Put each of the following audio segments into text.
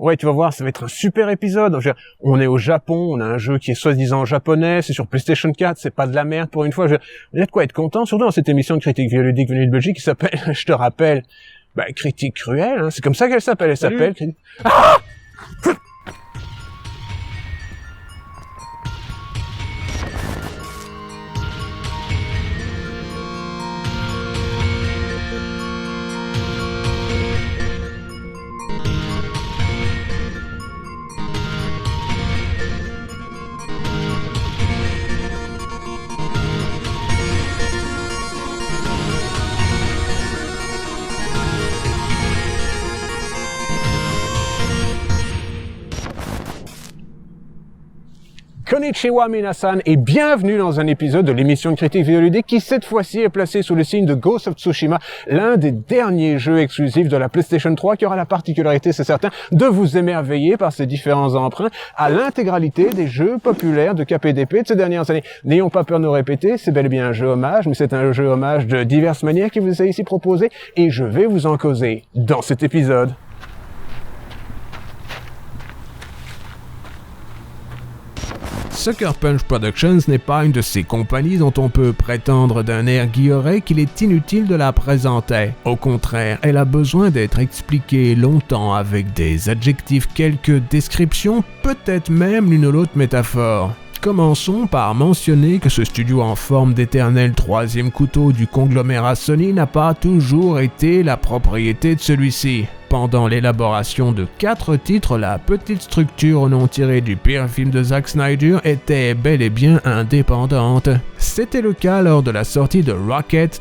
Ouais, tu vas voir, ça va être un super épisode. On est au Japon, on a un jeu qui est soi-disant japonais, c'est sur PlayStation 4, c'est pas de la merde pour une fois. Il y a de quoi être content, surtout dans cette émission de critique vidéoludique venue de Belgique qui s'appelle, je te rappelle, Critique Cruelle, hein. C'est comme ça qu'elle s'appelle, Ah! Konnichiwa minasan et bienvenue dans un épisode de l'émission de critique vidéoludique qui cette fois-ci est placé sous le signe de Ghost of Tsushima, l'un des derniers jeux exclusifs de la PlayStation 3 qui aura la particularité, c'est certain, de vous émerveiller par ses différents emprunts à l'intégralité des jeux populaires de KPDP de ces dernières années. N'ayons pas peur de nous répéter, c'est bel et bien un jeu hommage, mais c'est un jeu hommage de diverses manières qui vous est ici proposé et je vais vous en causer dans cet épisode. Sucker Punch Productions n'est pas une de ces compagnies dont on peut prétendre d'un air guilleret qu'il est inutile de la présenter. Au contraire, elle a besoin d'être expliquée longtemps avec des adjectifs, quelques descriptions, peut-être même l'une ou l'autre métaphore. Commençons par mentionner que ce studio en forme d'éternel troisième couteau du conglomérat Sony n'a pas toujours été la propriété de celui-ci. Pendant l'élaboration de 4 titres, la petite structure au nom tiré du pire film de Zack Snyder était bel et bien indépendante. C'était le cas lors de la sortie de Rocket :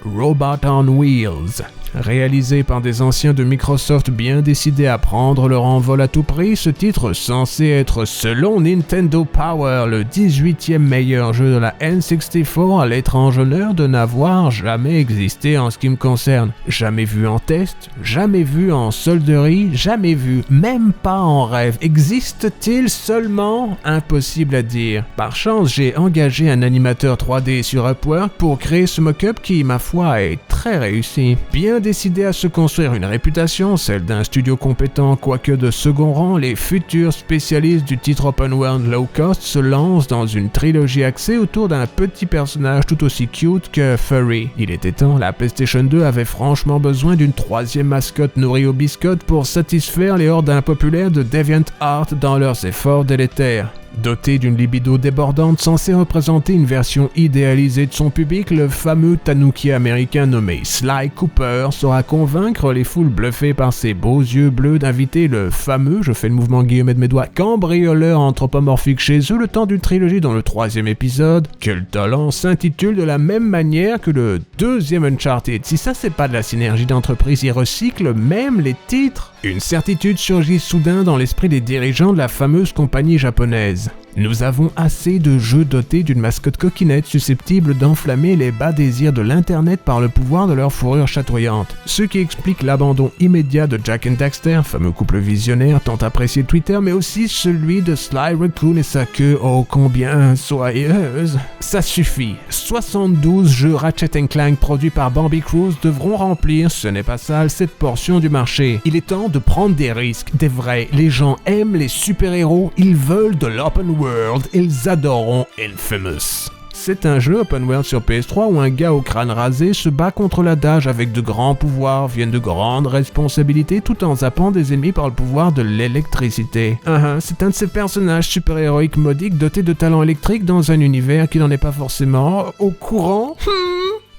Robot on Wheels. Réalisé par des anciens de Microsoft bien décidés à prendre leur envol à tout prix, ce titre censé être selon Nintendo Power le 18e meilleur jeu de la N64 à l'étrange honneur de n'avoir jamais existé en ce qui me concerne. Jamais vu en test, jamais vu en solderie, jamais vu, même pas en rêve. Existe-t-il seulement? Impossible à dire. Par chance, j'ai engagé un animateur 3D sur Upwork pour créer ce mock-up qui, ma foi, est très réussi. Bien décidé à se construire une réputation, celle d'un studio compétent quoique de second rang, les futurs spécialistes du titre open world low cost se lancent dans une trilogie axée autour d'un petit personnage tout aussi cute que furry. Il était temps, la PlayStation 2 avait franchement besoin d'une troisième mascotte nourrie aux biscottes pour satisfaire les hordes impopulaires de DeviantArt dans leurs efforts délétères. Doté d'une libido débordante censée représenter une version idéalisée de son public, le fameux tanuki américain nommé Sly Cooper saura convaincre les foules bluffées par ses beaux yeux bleus d'inviter le fameux, je fais le mouvement guillemets de mes doigts, cambrioleur anthropomorphique chez eux le temps d'une trilogie dont le 3e épisode, que le talent s'intitule de la même manière que le 2e Uncharted. Si ça c'est pas de la synergie d'entreprise, ils recyclent même les titres. Une certitude surgit soudain dans l'esprit des dirigeants de la fameuse compagnie japonaise. Nous avons assez de jeux dotés d'une mascotte coquinette susceptible d'enflammer les bas désirs de l'internet par le pouvoir de leur fourrure chatoyante. Ce qui explique l'abandon immédiat de Jak and Daxter, fameux couple visionnaire tant apprécié de Twitter, mais aussi celui de Sly Raccoon et sa queue ô combien soyeuse. Ça suffit. 72 jeux Ratchet & Clank produits par Bambi Cruz devront remplir, ce n'est pas sale, cette portion du marché. Il est temps de prendre des risques, des vrais. Les gens aiment les super-héros, ils veulent de l'open world, ils adoreront Infamous. C'est un jeu open world sur PS3 où un gars au crâne rasé se bat contre l'adage avec de grands pouvoirs viennent de grandes responsabilités tout en zappant des ennemis par le pouvoir de l'électricité. C'est un de ces personnages super-héroïques modiques dotés de talents électriques dans un univers qui n'en est pas forcément au courant.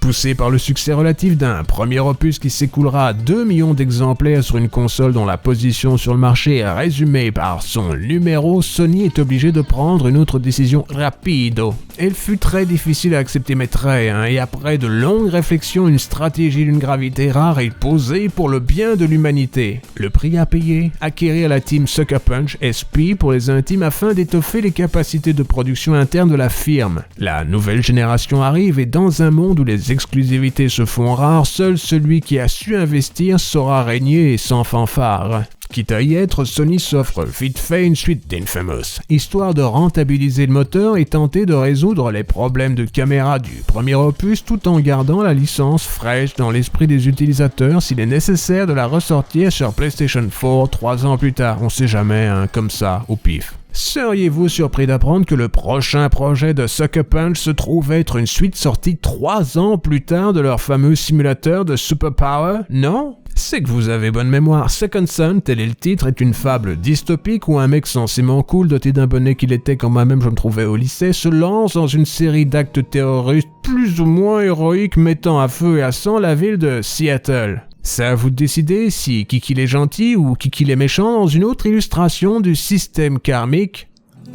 Poussé par le succès relatif d'un premier opus qui s'écoulera à 2 millions d'exemplaires sur une console dont la position sur le marché est résumée par son numéro, Sony est obligé de prendre une autre décision rapido. Elle fut très difficile à accepter mais très, et après de longues réflexions, une stratégie d'une gravité rare est posée pour le bien de l'humanité. Le prix à payer, acquérir la team Sucker Punch SP pour les intimes afin d'étoffer les capacités de production interne de la firme. La nouvelle génération arrive et dans un monde où les exclusivités se font rares, seul celui qui a su investir saura régner sans fanfare. Quitte à y être, Sony s'offre vite fait une suite d'Infamous, histoire de rentabiliser le moteur et tenter de résoudre les problèmes de caméra du premier opus tout en gardant la licence fraîche dans l'esprit des utilisateurs s'il est nécessaire de la ressortir sur PlayStation 4 3 ans plus tard. On sait jamais, hein, comme ça, au pif. Seriez-vous surpris d'apprendre que le prochain projet de Sucker Punch se trouve être une suite sortie 3 ans plus tard de leur fameux simulateur de Superpower? Non? C'est que vous avez bonne mémoire. Second Son, tel est le titre, est une fable dystopique où un mec censément cool, doté d'un bonnet qu'il était quand moi-même je me trouvais au lycée, se lance dans une série d'actes terroristes plus ou moins héroïques mettant à feu et à sang la ville de Seattle. C'est à vous de décider si Kiki est gentil ou Kiki est méchant dans une autre illustration du système karmique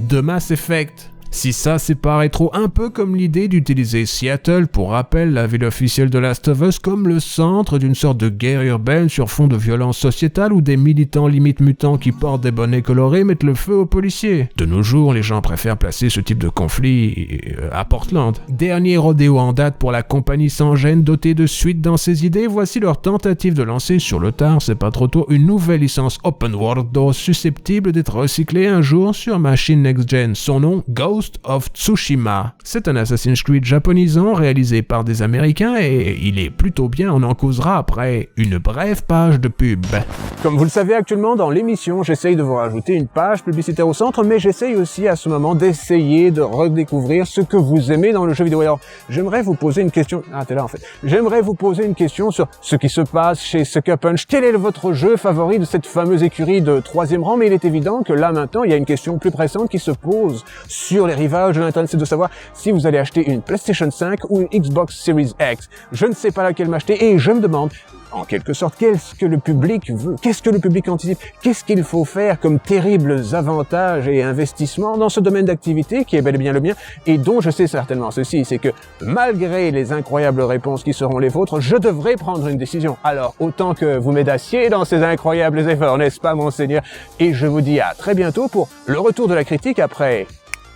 de Mass Effect. Si ça c'est pas rétro, un peu comme l'idée d'utiliser Seattle, pour rappel la ville officielle de Last of Us, comme le centre d'une sorte de guerre urbaine sur fond de violence sociétale où des militants limite mutants qui portent des bonnets colorés mettent le feu aux policiers. De nos jours, les gens préfèrent placer ce type de conflit à Portland. Dernier rodéo en date pour la compagnie sans gêne dotée de suite dans ses idées, voici leur tentative de lancer sur le tard, c'est pas trop tôt, une nouvelle licence open world susceptible d'être recyclée un jour sur machine next-gen. Son nom, Ghost of Tsushima. C'est un Assassin's Creed japonisant réalisé par des Américains et il est plutôt bien, on en causera après une brève page de pub. Comme vous le savez actuellement, dans l'émission, j'essaye de vous rajouter une page publicitaire au centre, mais j'essaye aussi à ce moment d'essayer de redécouvrir ce que vous aimez dans le jeu vidéo. Alors, j'aimerais vous poser une question... Ah, t'es là en fait. J'aimerais vous poser une question sur ce qui se passe chez Sucker Punch. Quel est votre jeu favori de cette fameuse écurie de 3e rang? Mais il est évident que là, maintenant, il y a une question plus pressante qui se pose sur les rivages de l'internet, c'est de savoir si vous allez acheter une PlayStation 5 ou une Xbox Series X. Je ne sais pas laquelle m'acheter et je me demande, en quelque sorte, qu'est-ce que le public veut? Qu'est-ce que le public anticipe? Qu'est-ce qu'il faut faire comme terribles avantages et investissements dans ce domaine d'activité qui est bel et bien le mien et dont je sais certainement ceci, c'est que malgré les incroyables réponses qui seront les vôtres, je devrais prendre une décision. Alors, autant que vous m'aidassiez dans ces incroyables efforts, n'est-ce pas, monseigneur? Et je vous dis à très bientôt pour le retour de la critique après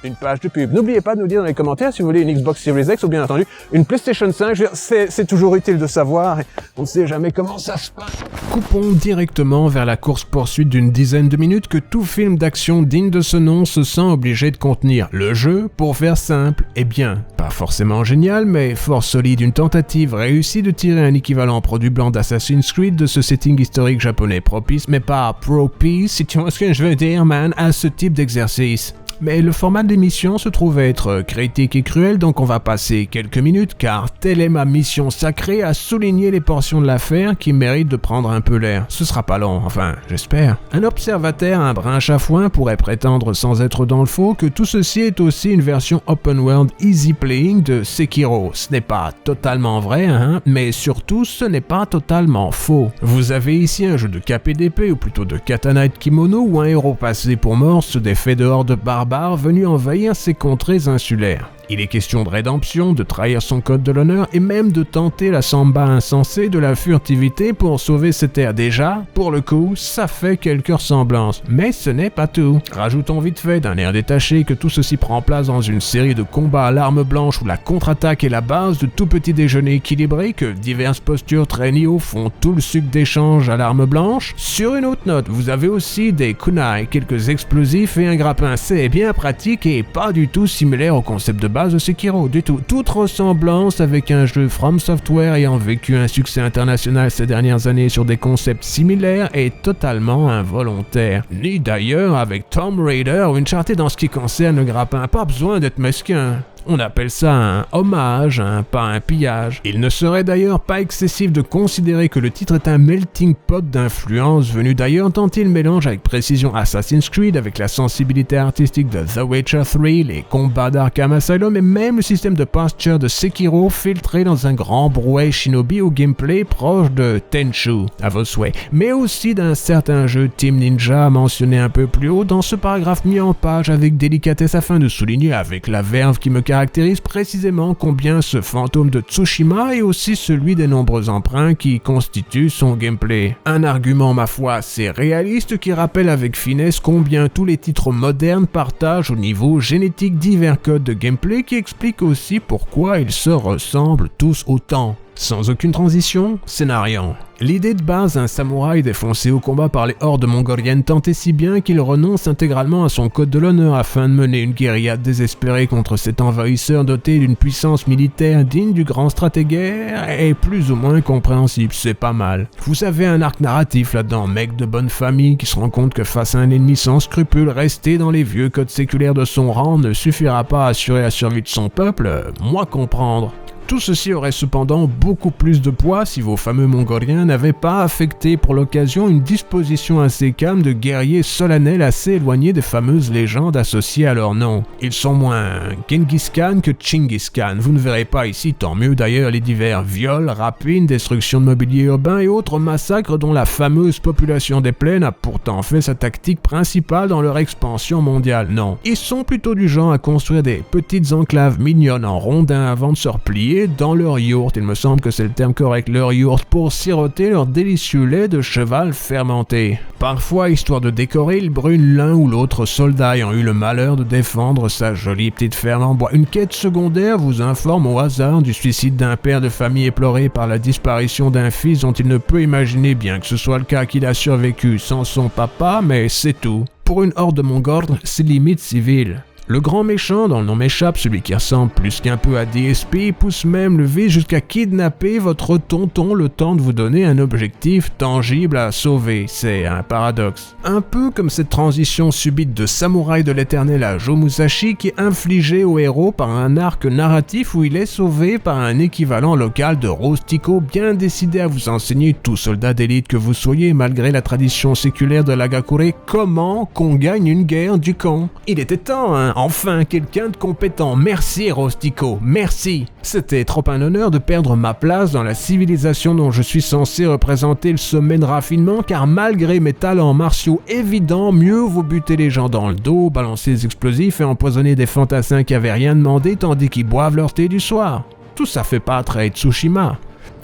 une page de pub. N'oubliez pas de nous dire dans les commentaires si vous voulez une Xbox Series X ou bien entendu une PlayStation 5. Je veux dire, c'est toujours utile de savoir. On ne sait jamais comment ça se passe. Coupons directement vers la course-poursuite d'une dizaine de minutes que tout film d'action digne de ce nom se sent obligé de contenir. Le jeu, pour faire simple, est bien. Pas forcément génial, mais fort solide. Une tentative réussie de tirer un équivalent produit blanc d'Assassin's Creed de ce setting historique japonais propice, mais pas propice, si tu vois ce que je veux dire, man, à ce type d'exercice. Mais le format de l'émission se trouve être critique et cruel, donc on va passer quelques minutes, car telle est ma mission sacrée à souligner les portions de l'affaire qui méritent de prendre un peu l'air. Ce sera pas long, enfin, j'espère. Un observataire, un brin chafouin, pourrait prétendre sans être dans le faux que tout ceci est aussi une version open world easy playing de Sekiro. Ce n'est pas totalement vrai, hein, mais surtout ce n'est pas totalement faux. Vous avez ici un jeu de KPDP, ou plutôt de katana et de kimono, où un héros passé pour mort se défait dehors de barbares venus envahir ces contrées insulaires. Il est question de rédemption, de trahir son code de l'honneur et même de tenter la samba insensée de la furtivité pour sauver ses terres. Déjà, pour le coup, ça fait quelques ressemblances, mais ce n'est pas tout. Rajoutons vite fait d'un air détaché que tout ceci prend place dans une série de combats à l'arme blanche où la contre-attaque est la base de tout petit déjeuner équilibré, que diverses postures très nio font tout le sucre d'échange à l'arme blanche. Sur une autre note, vous avez aussi des kunai, quelques explosifs et un grappin. C'est bien pratique et pas du tout similaire au concept de base de Sekiro, du tout. Toute ressemblance avec un jeu From Software ayant vécu un succès international ces dernières années sur des concepts similaires est totalement involontaire. Ni d'ailleurs avec Tomb Raider ou Uncharted dans ce qui concerne le grappin. Pas besoin d'être mesquin. On appelle ça un hommage, pas un pillage. Il ne serait d'ailleurs pas excessif de considérer que le titre est un melting pot d'influences venues d'ailleurs tant il mélange avec précision Assassin's Creed avec la sensibilité artistique de The Witcher 3, les combats d'Arkham Asylum et même le système de posture de Sekiro filtré dans un grand brouet shinobi au gameplay proche de Tenchu, à vos souhaits, mais aussi d'un certain jeu Team Ninja mentionné un peu plus haut dans ce paragraphe mis en page avec délicatesse afin de souligner avec la verve qui me caractérise précisément combien ce fantôme de Tsushima est aussi celui des nombreux emprunts qui constituent son gameplay. Un argument ma foi assez réaliste qui rappelle avec finesse combien tous les titres modernes partagent au niveau génétique divers codes de gameplay qui expliquent aussi pourquoi ils se ressemblent tous autant. Sans aucune transition, scénario. L'idée de base d'un samouraï défoncé au combat par les hordes mongoliennes tentait si bien qu'il renonce intégralement à son code de l'honneur afin de mener une guérilla désespérée contre cet envahisseur doté d'une puissance militaire digne du grand stratégaire et plus ou moins compréhensible, c'est pas mal. Vous avez un arc narratif là-dedans, mec de bonne famille qui se rend compte que face à un ennemi sans scrupules, rester dans les vieux codes séculaires de son rang ne suffira pas à assurer la survie de son peuple, moi comprendre. Tout ceci aurait cependant beaucoup plus de poids si vos fameux Mongoliens n'avaient pas affecté pour l'occasion une disposition assez calme de guerriers solennels assez éloignés des fameuses légendes associées à leur nom. Ils sont moins Genghis Khan que Chinggis Khan. Vous ne verrez pas ici, tant mieux d'ailleurs, les divers viols, rapines, destruction de mobilier urbain et autres massacres dont la fameuse population des plaines a pourtant fait sa tactique principale dans leur expansion mondiale. Non, ils sont plutôt du genre à construire des petites enclaves mignonnes en rondins avant de se replier dans leur yourte, il me semble que c'est le terme correct, leur yourte, pour siroter leur délicieux lait de cheval fermenté. Parfois, histoire de décorer, ils brûlent l'un ou l'autre soldat ayant eu le malheur de défendre sa jolie petite ferme en bois. Une quête secondaire vous informe au hasard du suicide d'un père de famille éploré par la disparition d'un fils dont il ne peut imaginer, bien que ce soit le cas, qu'il a survécu sans son papa, mais c'est tout. Pour une horde mongole, c'est limite civil. Le grand méchant, dont le nom m'échappe, celui qui ressemble plus qu'un peu à DSP, pousse même le vice jusqu'à kidnapper votre tonton le temps de vous donner un objectif tangible à sauver. C'est un paradoxe. Un peu comme cette transition subite de samouraï de l'éternel à Joe Musashi qui est infligée au héros par un arc narratif où il est sauvé par un équivalent local de Rose Tico bien décidé à vous enseigner, tout soldat d'élite que vous soyez, malgré la tradition séculaire de l'Agakure, comment qu'on gagne une guerre du con. Il était temps, hein. Enfin, quelqu'un de compétent. Merci, Rostico, merci. C'était trop un honneur de perdre ma place dans la civilisation dont je suis censé représenter le sommet de raffinement, car malgré mes talents martiaux évidents, mieux vaut buter les gens dans le dos, balancer des explosifs et empoisonner des fantassins qui avaient rien demandé tandis qu'ils boivent leur thé du soir. Tout ça fait pas très Tsushima.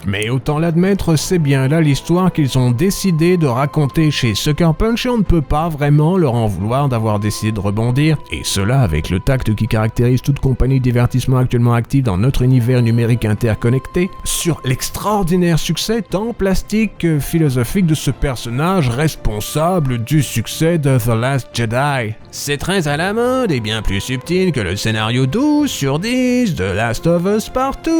Mais autant l'admettre, c'est bien là l'histoire qu'ils ont décidé de raconter chez Sucker Punch et on ne peut pas vraiment leur en vouloir d'avoir décidé de rebondir, et cela avec le tact qui caractérise toute compagnie de divertissement actuellement active dans notre univers numérique interconnecté, sur l'extraordinaire succès tant plastique que philosophique de ce personnage responsable du succès de The Last Jedi. C'est très à la mode et bien plus subtil que le scénario 12 sur 10 de Last of Us Part 2.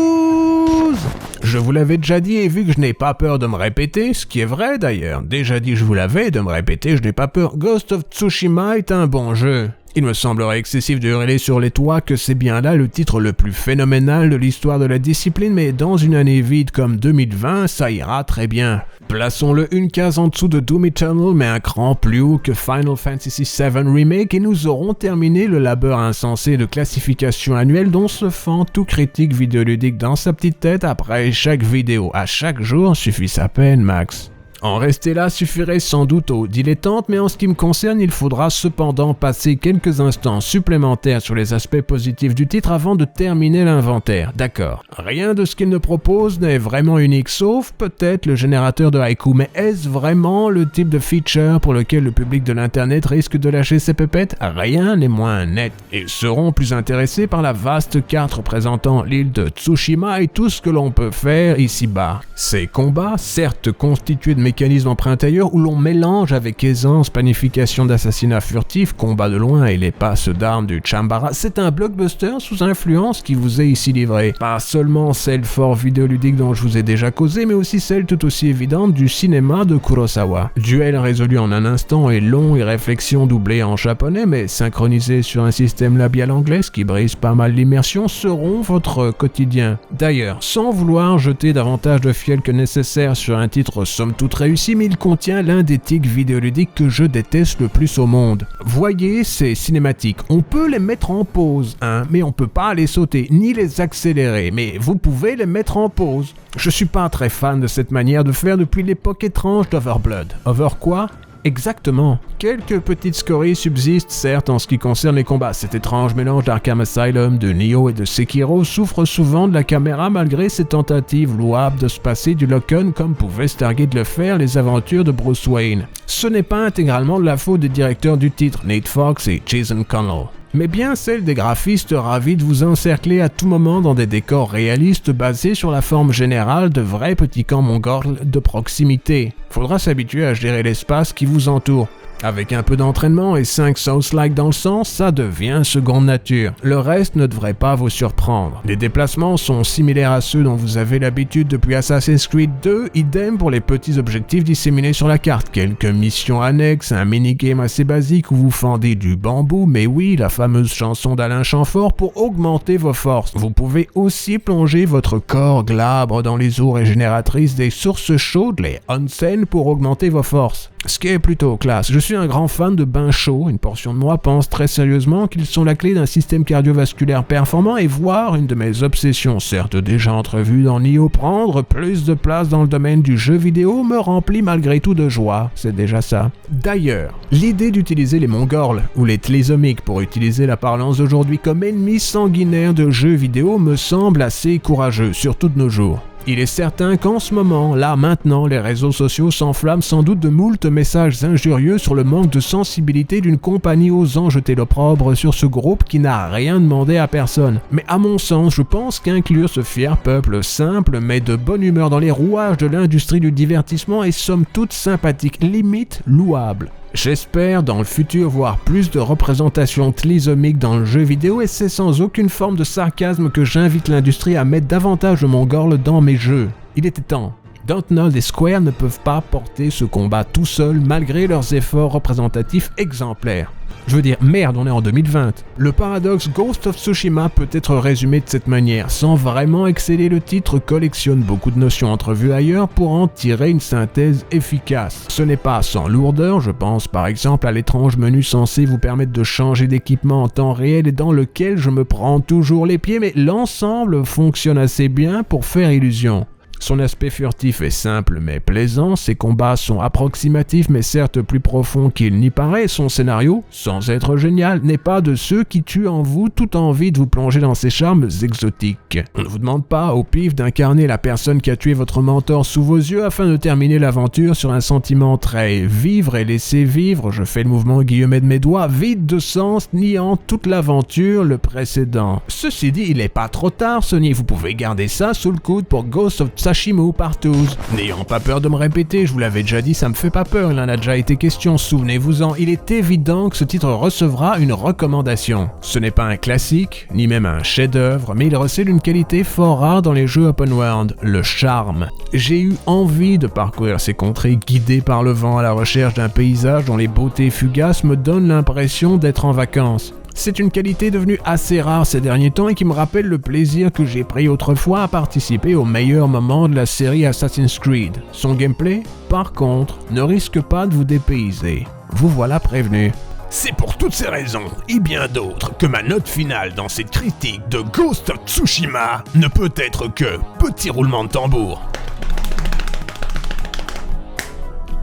Je vous l'avais déjà dit et vu que je n'ai pas peur de me répéter, ce qui est vrai d'ailleurs, déjà dit je vous l'avais, de me répéter, je n'ai pas peur, Ghost of Tsushima est un bon jeu. Il me semblerait excessif de hurler sur les toits que c'est bien là le titre le plus phénoménal de l'histoire de la discipline, mais dans une année vide comme 2020, ça ira très bien. Plaçons-le une case en dessous de Doom Eternal, mais un cran plus haut que Final Fantasy VII Remake, et nous aurons terminé le labeur insensé de classification annuelle dont se fend tout critique vidéoludique dans sa petite tête après chaque vidéo. À chaque jour suffit sa peine, Max. En rester là suffirait sans doute aux dilettantes, mais en ce qui me concerne, il faudra cependant passer quelques instants supplémentaires sur les aspects positifs du titre avant de terminer l'inventaire. D'accord, rien de ce qu'il ne propose n'est vraiment unique, sauf peut-être le générateur de haïku, mais est-ce vraiment le type de feature pour lequel le public de l'internet risque de lâcher ses pépettes? Rien n'est moins net. Ils seront plus intéressés par la vaste carte représentant l'île de Tsushima et tout ce que l'on peut faire ici-bas. Ces combats, certes constitués de mécanisme emprunt ailleurs où l'on mélange avec aisance planification d'assassinats furtifs, combat de loin et les passes d'armes du Chambara, c'est un blockbuster sous influence qui vous est ici livré. Pas seulement celle fort vidéoludique dont je vous ai déjà causé, mais aussi celle tout aussi évidente du cinéma de Kurosawa. Duel résolu en un instant et long et réflexion doublée en japonais, mais synchronisée sur un système labial anglais qui brise pas mal l'immersion, seront votre quotidien. D'ailleurs, sans vouloir jeter davantage de fiel que nécessaire sur un titre somme toute réussi, mais il contient l'un des tics vidéoludiques que je déteste le plus au monde. Voyez ces cinématiques, on peut les mettre en pause, mais on peut pas les sauter, ni les accélérer, mais vous pouvez les mettre en pause. Je suis pas très fan de cette manière de faire depuis l'époque étrange d'Overblood. Over quoi ? Exactement. Quelques petites scories subsistent certes en ce qui concerne les combats. Cet étrange mélange d'Arkham Asylum, de Nioh et de Sekiro souffre souvent de la caméra malgré ses tentatives louables de se passer du lock-on comme pouvait Stargate le faire les aventures de Bruce Wayne. Ce n'est pas intégralement de la faute des directeurs du titre, Nate Fox et Jason Connell. mais bien celle des graphistes ravis de vous encercler à tout moment dans des décors réalistes basés sur la forme générale de vrais petits camps mongols de proximité. Faudra s'habituer à gérer l'espace qui vous entoure. Avec un peu d'entraînement et 5 Souls-like dans le sang, ça devient seconde nature. Le reste ne devrait pas vous surprendre. Les déplacements sont similaires à ceux dont vous avez l'habitude depuis Assassin's Creed 2, idem pour les petits objectifs disséminés sur la carte. Quelques missions annexes, un minigame assez basique où vous fendez du bambou, mais oui, la fameuse chanson d'Alain Chamfort pour augmenter vos forces. Vous pouvez aussi plonger votre corps glabre dans les eaux régénératrices des sources chaudes, les onsen, pour augmenter vos forces. Ce qui est plutôt classe. Je suis un grand fan de bains chauds. Une portion de moi pense très sérieusement qu'ils sont la clé d'un système cardiovasculaire performant et voire une de mes obsessions, certes déjà entrevue dans Nioh. Prendre plus de place dans le domaine du jeu vidéo me remplit malgré tout de joie. C'est déjà ça. D'ailleurs, l'idée d'utiliser les Mongols ou les Tlésomiques pour utiliser la parlance d'aujourd'hui comme ennemis sanguinaires de jeux vidéo me semble assez courageux, surtout de nos jours. Il est certain qu'en ce moment, là, maintenant, les réseaux sociaux s'enflamment sans doute de moult messages injurieux sur le manque de sensibilité d'une compagnie osant jeter l'opprobre sur ce groupe qui n'a rien demandé à personne. Mais à mon sens, je pense qu'inclure ce fier peuple simple mais de bonne humeur dans les rouages de l'industrie du divertissement est somme toute sympathique, limite louable. J'espère dans le futur voir plus de représentations tlésomiques dans le jeu vidéo et c'est sans aucune forme de sarcasme que j'invite l'industrie à mettre davantage de Mongols dans mes jeux. Il était temps. Dontnod et Square ne peuvent pas porter ce combat tout seuls malgré leurs efforts représentatifs exemplaires. Je veux dire, merde, on est en 2020. Le paradoxe Ghost of Tsushima peut être résumé de cette manière. Sans vraiment exceller, le titre collectionne beaucoup de notions entrevues ailleurs pour en tirer une synthèse efficace. Ce n'est pas sans lourdeur, je pense par exemple à l'étrange menu censé vous permettre de changer d'équipement en temps réel et dans lequel je me prends toujours les pieds, mais l'ensemble fonctionne assez bien pour faire illusion. Son aspect furtif est simple mais plaisant, ses combats sont approximatifs mais certes plus profonds qu'il n'y paraît, son scénario, sans être génial, n'est pas de ceux qui tuent en vous toute envie de vous plonger dans ses charmes exotiques. On ne vous demande pas au pif d'incarner la personne qui a tué votre mentor sous vos yeux afin de terminer l'aventure sur un sentiment très vivre et laisser vivre, je fais le mouvement guillemet de mes doigts, vide de sens, niant toute l'aventure, le précédent. Ceci dit, il n'est pas trop tard, Sony, vous pouvez garder ça sous le coude pour Ghost of Tsushima partout. N'ayant pas peur de me répéter, je vous l'avais déjà dit, ça me fait pas peur, il en a déjà été question, souvenez-vous-en, il est évident que ce titre recevra une recommandation. Ce n'est pas un classique, ni même un chef-d'œuvre, mais il recèle une qualité fort rare dans les jeux open world, le charme. J'ai eu envie de parcourir ces contrées guidées par le vent à la recherche d'un paysage dont les beautés fugaces me donnent l'impression d'être en vacances. C'est une qualité devenue assez rare ces derniers temps et qui me rappelle le plaisir que j'ai pris autrefois à participer aux meilleurs moments de la série Assassin's Creed. Son gameplay, par contre, ne risque pas de vous dépayser. Vous voilà prévenu. C'est pour toutes ces raisons, et bien d'autres, que ma note finale dans cette critique de Ghost of Tsushima ne peut être que petit roulement de tambour.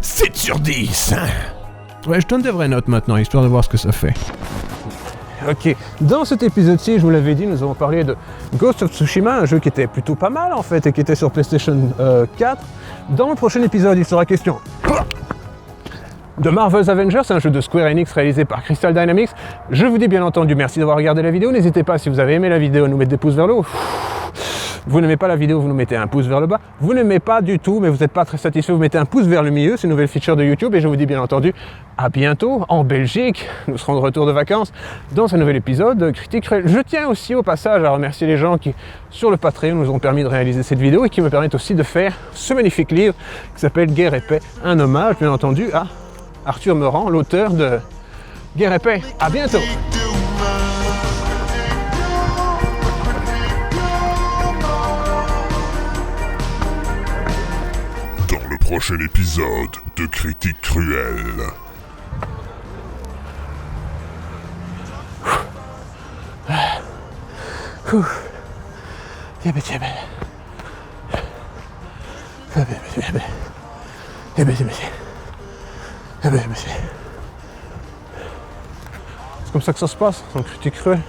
7 sur 10. Ouais, je donne des vraies notes maintenant, histoire de voir ce que ça fait. Ok, dans cet épisode-ci, je vous l'avais dit, nous avons parlé de Ghost of Tsushima, un jeu qui était plutôt pas mal en fait et qui était sur PlayStation 4. Dans le prochain épisode, il sera question de Marvel's Avengers, un jeu de Square Enix réalisé par Crystal Dynamics. Je vous dis bien entendu merci d'avoir regardé la vidéo. N'hésitez pas, si vous avez aimé la vidéo, à nous mettre des pouces vers le haut. Vous n'aimez pas la vidéo, vous nous mettez un pouce vers le bas. Vous n'aimez pas du tout, mais vous n'êtes pas très satisfait, vous mettez un pouce vers le milieu. C'est une nouvelle feature de YouTube. Et je vous dis bien entendu à bientôt en Belgique. Nous serons de retour de vacances dans un nouvel épisode de Critique Cruelle. Je tiens aussi au passage à remercier les gens qui, sur le Patreon, nous ont permis de réaliser cette vidéo et qui me permettent aussi de faire ce magnifique livre qui s'appelle Guerre et Paix. Un hommage, bien entendu, à Arthur Meurant, l'auteur de Guerre et Paix. À bientôt. Prochain épisode de Critique Cruelle. C'est comme ça que ça se passe, en Critique Cruelle.